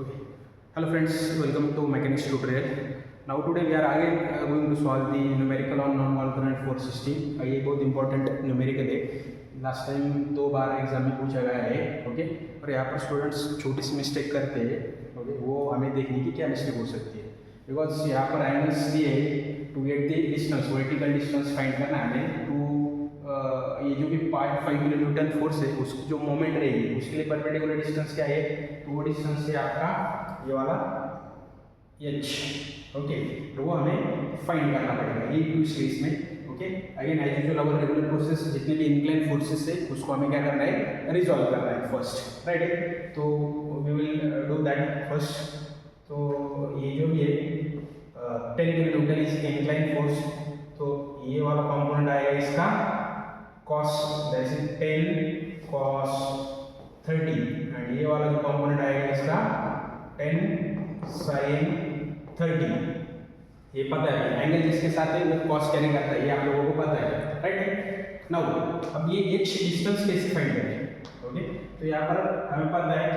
Okay. Hello friends, welcome to mechanics tutorial. Now today we are again going to solve the numerical on non-concurrent force system. ये बहुत important numerical है. Last time 2 बार exam में पूछा गया है. Okay. और यहाँ पर स्टूडेंट्स छोटी सी मिस्टेक करते हैं. ओके. वो हमें देखने की क्या मिस्टेक हो सकती है. बिकॉज यहाँ पर एंगल्स दिए to get the distance, vertical distance find करना है हमें. टू ये जो भी 5 किलो न्यूटन फोर्स है उसकी जो मोमेंट रहेगी उसके लिए परपेंडिकुलर डिस्टेंस क्या है. तो वो डिस्टेंस है आपका ये वाला h. ओके. तो वो हमें फाइंड करना पड़ेगा ये टू स्पेस में. ओके. अगेन एज यूजुअल अवर रेगुलर प्रोसेस जितने भी इंक्लाइन फोर्सेस है उसको हमें क्या करना है, रिजॉल्व करना है फर्स्ट. राइट. तो we will do that first. तो ये जो भी है 10 kilo newton is incline force. तो ये वाला कंपोनेंट आएगा इसका cos, that is 10 cos 30, and ये वाला जो कंपोनेंट आएगा इसका 10 sin 30. ये पता है एंगल जिसके साथ है वो cos कैरी करता है, ये आप लोगों को पता है. राइट. नाउ अब ये h डिस्टेंस कैसे फाइंड करें. ओके. तो यहाँ पर हमें पता है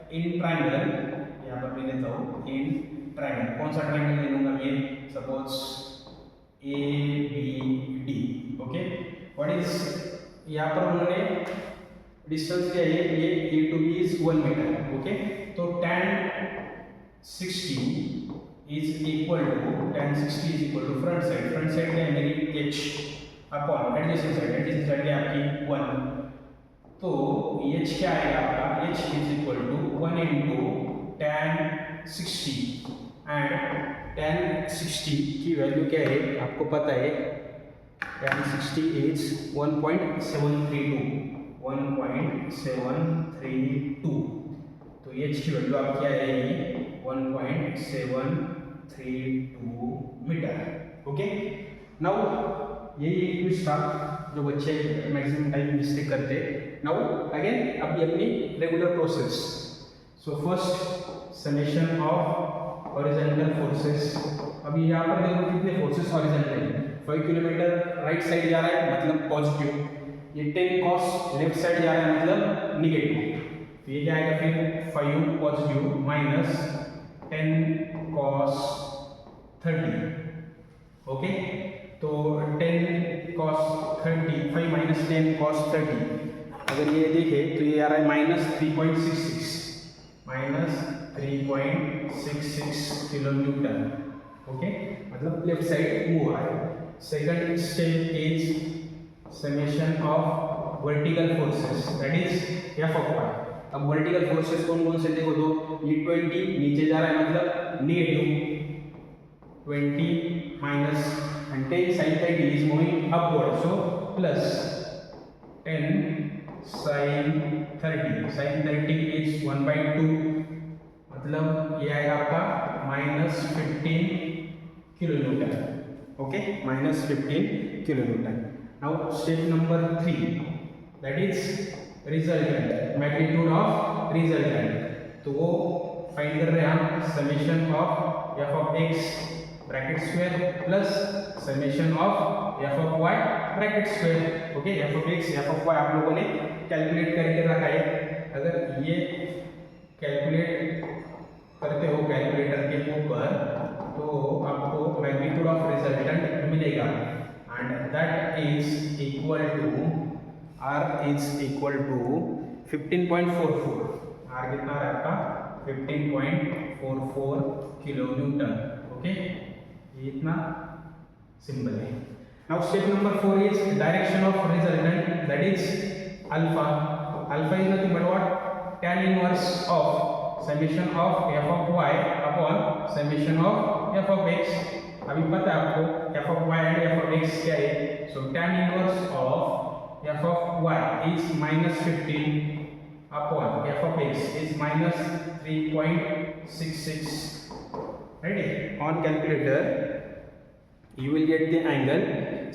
कि इन ट्रायंगल, यहाँ पर मैं लेता हूँ इन ट्रायंगल. कौन सा ट्रायंगल ले लूँगा मैं, suppose ABD. Okay. What is, यहाँ पर उन्होंने डिस्टेंस क्या है, ये A to B इज 1 मीटर. ओके. तो tan 60 is equal to front side. Front side क्या है मेरी h अपॉन एडजेसेंट साइड क्या आपकी 1. तो h क्या आएगा आपका, h is equal to 1 into tan 60, and tan 60 की वैल्यू क्या है आपको पता है. tan 60 is 1.732. तो h की वैल्यू आपकी आएगी 1.732 मीटर. ओके. नाउ यही ट्विस्ट था जो बच्चे मैक्सिमम टाइम मिस्टेक करते हैं. नाउ अगेन अब ये अपनी regular process. So first summation of horizontal forces. अभी यहाँ पर देखो कितने फोर्सेस हॉरिजॉन्टल है. 5 किलोमीटर राइट साइड जा रहा है मतलब पॉजिटिव. ये 10 cos लेफ्ट साइड जा रहा है मतलब निगेटिव. तो ये क्या आएगा फिर 5 पॉजिटिव माइनस 10 cos 30. ओके. तो 10 cos 30 5 माइनस 10 cos 30, अगर ये देखे तो ये आ रहा है -3.66 किलो न्यूटन. ओके. मतलब लेफ्ट साइड मूव आ रहा है. Second step is summation of vertical forces, that is f of y. अब वर्टिकल फोर्सेस कौन कौन से देखो, तो ये 20 नीचे जा रहा है मतलब negative 20 minus, and 10 sin 30 is moving upward, so plus 10 sin 30 is 1/2, मतलब ये आएगा आपका -15 kilo Newton. Okay. -15 kilo Newton. Now step number 3, that is resultant, magnitude of resultant. तो वो फाइंड कर रहे हैं हम summation of f of x bracket square plus summation of f of y bracket square. Okay. f of x f of y आप लोगों ने calculate करके रखा है. अगर ये कैलकुलेट करते हो कैलकुलेटर के ऊपर तो आपको मैग्नीट्यूड ऑफ रिजल्टेंट मिलेगा, and that is equal to r is equal to 15.44. r कितना है आपका 15.44 किलो न्यूटन. ओके. ये इतना सिंपल है. Now step number 4 is direction of resultant, that is alpha. Alpha is nothing but what, tan inverse of summation of f of y upon summation of f of x. अभी पता है आपको f of y and f of x क्या है. सो tan inverse of f of y is -15 upon f of x is -3.66. Right. On calculator you will get the angle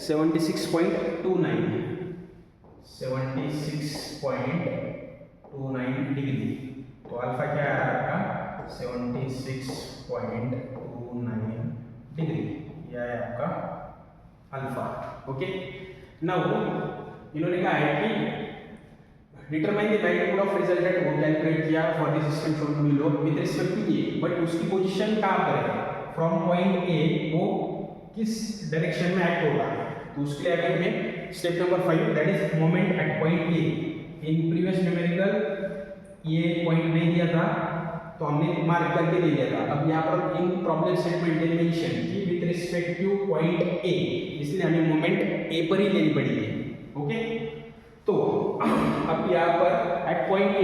76.29 degree. तो alpha क्या है आपका 76.29 डिग्री, यह है आपका अल्फा. ओके. नाउ इन्होंने कहा है कि determine the magnitude of resultant वो कैलकुलेट किया for the system shown to below with respect to A, but उसकी पोजीशन कहां पर है, फ्रॉम पॉइंट ए वो किस डायरेक्शन में एक्ट होगा। तो उसके लिए अभी हमें step number 5 that is moment at point A. In previous numerical ये पॉइंट नहीं दिया था तो हमने मार्क करके दे दिया था। अब यहाँ पर इन प्रॉब्लम स्टेटमेंट ने मेंशन कि with respect two point A, इसलिए हमें मोमेंट ए पर ही लेनी पड़ेगी। ओके, तो अब यहाँ पर एट पॉइंट ए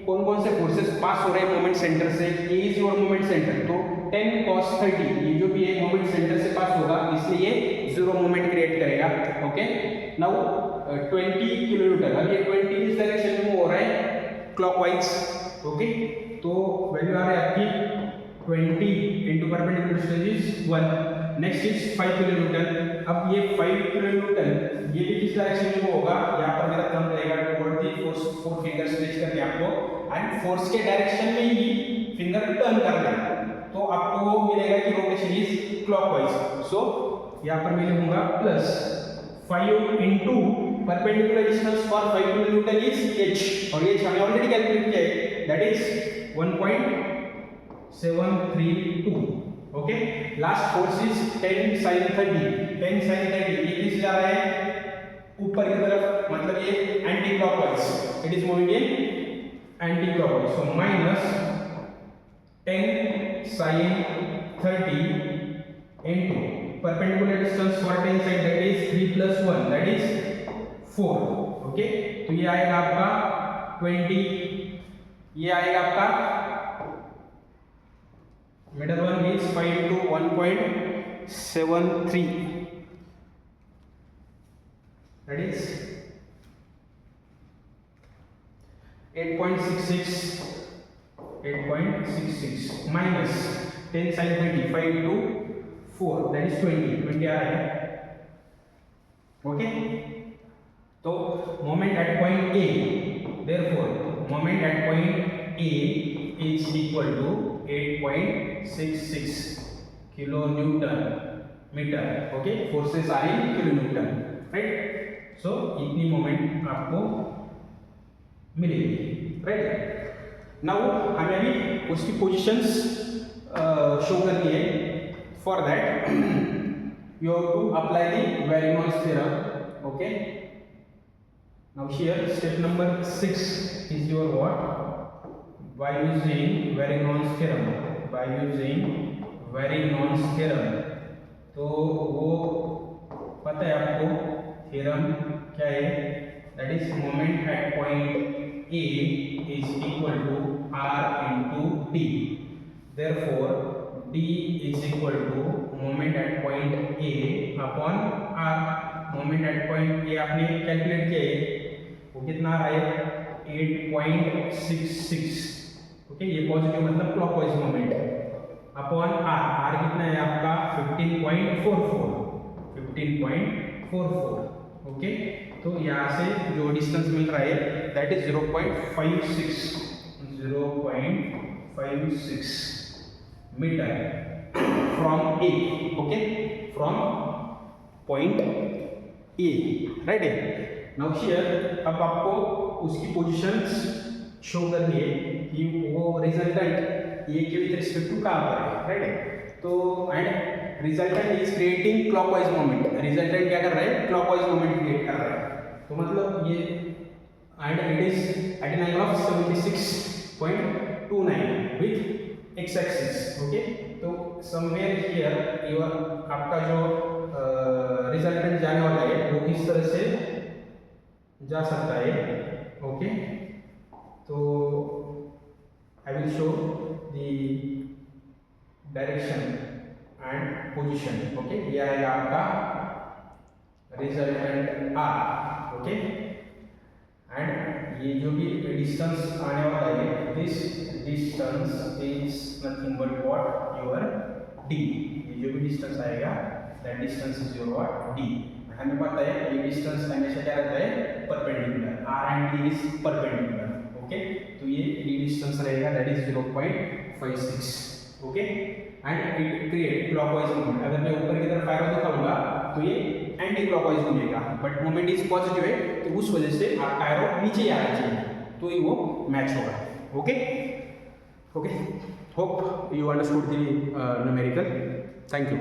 कौन कौन से फोर्सेस पास हो रहे हैं मोमेंट सेंटर से। ए इज योर मोमेंट सेंटर, तो 10 cos 30 ये जो भी है मोमेंट सेंटर से पास होगा, इसलिए ये जीरो मोमेंट क्रिएट करेगा। ओके, नाउ 20 किलो न्यूटन, अब ये 20 इस डायरेक्शन में हो रहा है क्लॉकवाइज। ओके, तो वैल्यू आ रही है आपकी 20 into perpendicular distance is 1। Next is 5 kilo Newton. अब ये 5 किलो न्यूटन ये भी किस डायरेक्शन में होगा, यहाँ पर मेरा थंब रहेगा toward the force, 4 finger stretch करके आपको, एंड फोर्स के डायरेक्शन में ही फिंगर टर्न करना है, तो आपको मिलेगा कि रोटेशन इज क्लॉकवाइज। सो यहाँ पर मैं लिखूंगा plus 5 into perpendicular distance for 5 kilo newton is h, और h हमने ऑलरेडी कैलकुलेट किया है, that is 1.732। Okay, last force is 10 sin 30, 10 sin 30 ये किस जा रहा है ऊपर की तरफ, मतलब ये anti clockwise, it is moving in anti clockwise. So minus 10 sin 30 into perpendicular distance for 10 sin that is 3 plus 1 that is 4। Okay, तो ये आएगा आपका 20, ये आएगा आपका middle one means 5 into 1.73 that is 8.66 minus 10 sin 30, 5 to 4 that is 20 आ रहा है। ओके, तो moment at point A, therefore moment at point A is equal to 8.66 kilo newton meter. Okay, forces are in kilo newton, right. So इतनी moment आपको मिलेगी, right. Now हमें अभी उसकी पोजीशंस शो करनी है। For that you have to apply the Varignon's theorem. Okay, now here step number 6 is your what, by using Varignon's theorem, by using Varignon's theorem। तो वो पता है आपको थ्योरम क्या है, that is moment at point A is equal to R into D, therefore D is equal to moment at point A upon R। moment at point A आपने calculate किया है, वो कितना आ रहा है 8.66। ओके, ये पॉजिटिव मतलब clockwise moment upon R, R कितना है आपका 15.44। ओके, तो यहाँ से जो डिस्टेंस मिल रहा है that is 0.56 metre from A. Okay, from point A, right. Now here अब आपको उसकी पोजीशंस शो करनी है कि वो रिजल्टेंट ए के विद रिस्पेक्ट टू कहाँ पर है, राइट। तो and resultant is creating clockwise moment, resultant क्या कर रहा है क्लॉकवाइज मोमेंट क्रिएट कर रहा है। तो मतलब ये and it is at an angle of 76.29 with X axis. Okay, तो समवेयर हियर योर आपका जो रिजल्टेंट जाने वाला है वो इस तरह से जा सकता है। ओके, तो I will show the direction and position. Okay, ये आएगा आपका रिजल्टेंट आर। ओके, एंड ये जो भी डिस्टेंस आने वाला है this distance is nothing but what your D. ये जो भी डिस्टेंस आएगा that distance is your what D. हमें पता है ये डिस्टेंस हमेशा क्या रहता है perpendicular, R and D is perpendicular. Okay, तो ये डी डिस्टेंस रहेगा that is 0.56। Okay, and it create clockwise moment. अगर मैं ऊपर की तरफ एरो दिखाऊंगा तो ये एंटी क्लॉकवाइज घूमेगा, बट मोमेंट इज पॉजिटिव है तो उस वजह से आपका एरो नीचे ही आना चाहिए, तो ही वो मैच होगा. Okay okay, hope you understood the numerical. Thank you.